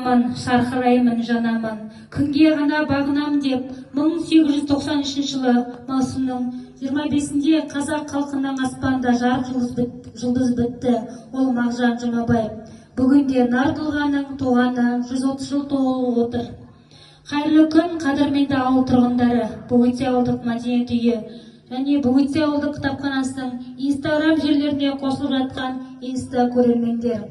туамын, шарқыраймын, жанамын. Күнге ғана бағынам деп 1893 жылы маусымның 25-інде қазақ халқының аспанда жарық жұлдыз бітті. Ол Мағжан Жұмабаев. Бүгінде Нардылғаның туғаны 130 жыл толып отыр. Қайырлы күн, қадірменді ауыл тұрғындары. Бөгетте ауылдық мәдениет үйі және Бөгетте ауылдық кітапханасының Инстаграм желілеріне қосылып жатқан инста көрермендер.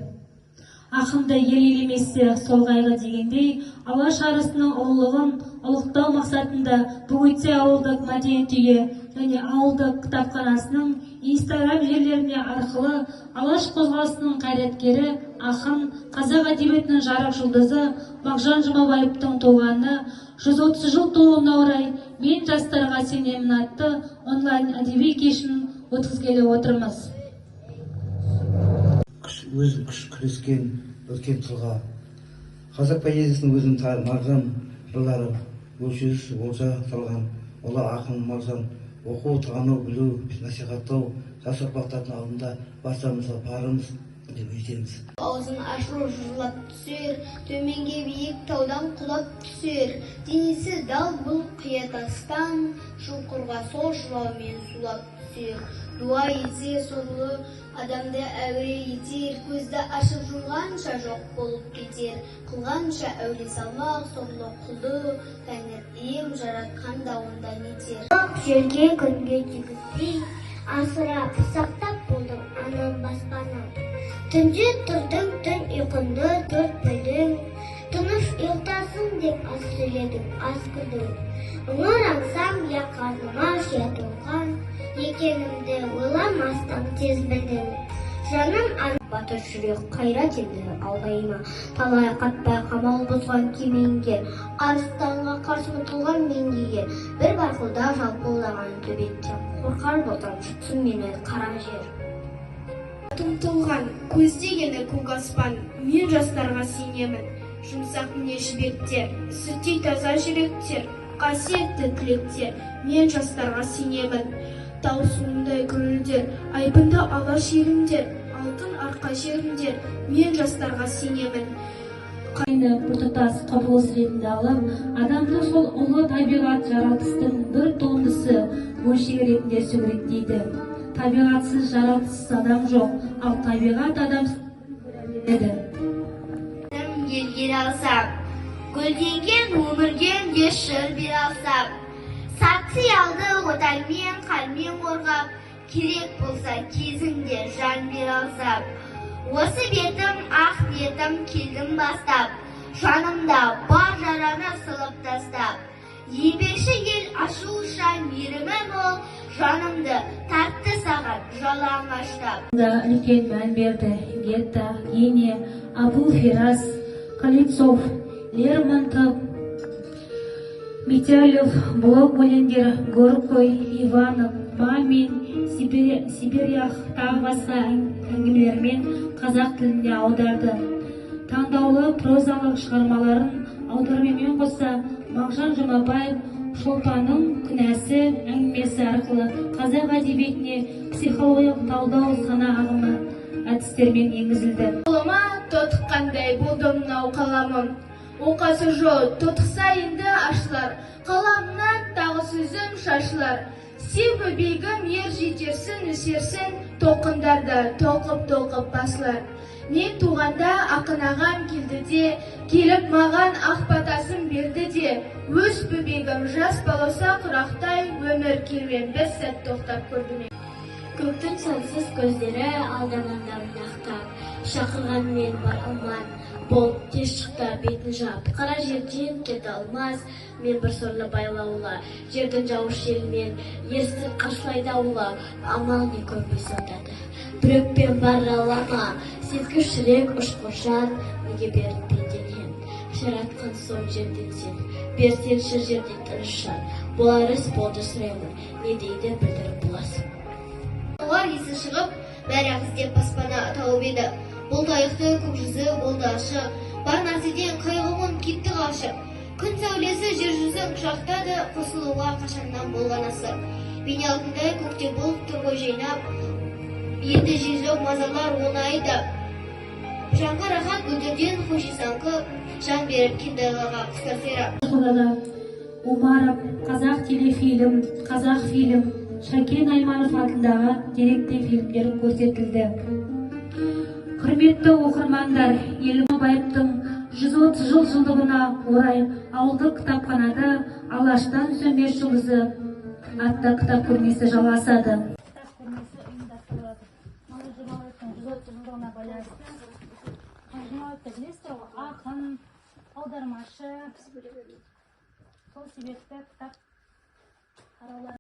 Ақынды ел елемесі сол қайғы дегендей, Алаш арысының ұлылығын ұлықтау мақсатында Бөгетте ауылдық мәдениет үйі және ауылдық кітапханасының Инстаграм желілеріне арқылы Алаш қозғалысының қайраткері, ақын, қазақ әдебиетінің жарық жұлдызы Мағжан Жұмабаевтың туғаны 130 жыл толуына орай «Мен жастарға сенемін» атты онлайн әдеби кешін өткізгелі отырмыз. Өзі күрескен өткен тұлға. Қазақ поэзиясының өзін Мағжан жырлары өлшеусіз олжа салған. Олар ақын Мағжан оқу, тану, білу, насихаттау, жас ұрпақтардың алдында баршамызға барымыз деп жетеміз. Аузын ашылып жырлап түсер, төменге биік таудан құлап түсер. Денесі дал бұл қия тастан, шұңқырға сол жылаумен сулап түсер. Дуа етсе сорлы адамды әуре етер, көзді ашып жұмғанша жоқ болып кетер. Қылғанша әуре салмақ сорлы құлды, Тәңір ием жаратқан да онда нетер. Жерге күнге тигізбей, асырап сақтап болдым анам баспанам. Түнде тұрдың, түн ұйқыңды төрт бөлдің, тыныш ұйықтасын деп аз сөйледің, аз күлдің. Ыңыр аңсам, я қарныма жетілған, екенімді ойламастан тез білдің. Жаным батыр жүрек қайрат еді алғайыма, талай қатпай қамал бұзған кемеңгер, арыстанға қарсы ұмтылған меңгеге, бір барқылда жалпылдаған төбеттен қорқар болсам жұтсын мені қара жер. Тұмтылған көздегені көк аспан, мен жастарға сенемін. Жұмсақ міне жібектер, сүттей таза жүректер, қасиетті тілектер, мен жастарға сенемін. Тау суындай гүрілдер, айбынды алаш елімдер, алтын арқа жерімдер, мен жастарға сенемін. Қайны біртұтас құбылыс ретінде алып, адамды сол ұлы табиғат жаратылыстың бір туындысы бөлшегі ретінде суреттейді. Табиғатсыз жаратылыс адам жоқ, ал табиғат адамсыз еді. Елге алсам, гүлденген өмірген ешір бер алсам, сатсы алды отармен қалмен қорғап, керек болса кезіңде жан бер алсам. Осы бетім, ақ ниетім келдім бастап, жанымда бар жараны сылып тастап. Еңбекші ел ашу ұшан мерімі мол, жанымды тартты саған жалаң аштап. Үлкен мән берді Гетта, Гене, Абу Фирас, Калицов, Лермонтов, Митяев, блок өлеңдер Горкой, Иванов, Мамин, Сибирях тағы басқа әңгімелермен қазақ тіліне аударды. Таңдаулы прозалық шығармаларын аудармамен қоса Мағжан Жұмабаев Шолпанның күнәсі әңгімесі арқылы қазақ әдебиетіне психологиялық талдау сана ағымы әдістермен енгізілді. Қолыма тотыққандай болды мынау қаламым. Оқасы жоқ, тотықса енді ашылар, қаламынан тағы сөзім шашылар. Сен бөбегім ер жетерсін, өсерсін, толқындарда толқып басылар. Мен туғанда ақын ағам келді де, келіп маған ақ батасын берді де, өз бөбегім жас баласа құрақтай, өмір керуен бір сәт тоқтап көрді ме. Көктің сансыз көздері алданғандарын ақтап, шақырған мен бар алман, болып тез шықты бетін жап. Қара жерден кет алмас, мен бір сорлы байлаула, жердің жауыш желмен ерсі қарсылайды аула, амал не көрмей сондады. Бүрекпен бар алама, сезгіш жүрек ұшқыржан, неге беріп пенденен, жаратқан сол жерден сен, берсенші жерден тыныш жан, болар іс болды сұраймын, не дейді білдіріп боласың. Олар есі шығып, бәрі іздеп баспана тауып еді. Бұл тайықты көк жүзі болды ашық, бар нәрседен қайғымын кетті ғашық. Күн сәулесі жер жүзін құшақтады, қосылуға қашаннан болған асыр. Бейне алтындай көкте болып тұр ғой жайнап, енді жезок мазалар оны айдап. Жанға рахат гүлдерден хош исаңқы, беріп кендайларға қысқа серап. Жылдары Умаров қазақ телефильм, қазақ фильм, Шәкен Айманов атындағы деректі фильмдері көрсетілді. Құрметті оқырмандар, Елімбаевтың 130 жыл жылдығына орай ауылдық кітапханада Алаштан сөнбес жұлдызы атты кітап көрмесі жалғасады. Кітап көрмесі ұйымдастырылады. Елімбаевтың 130 жылдығына байланысты Елімбаевты білесіздер ғой, ақын, аудармашы. Сол себепті кітап қараулар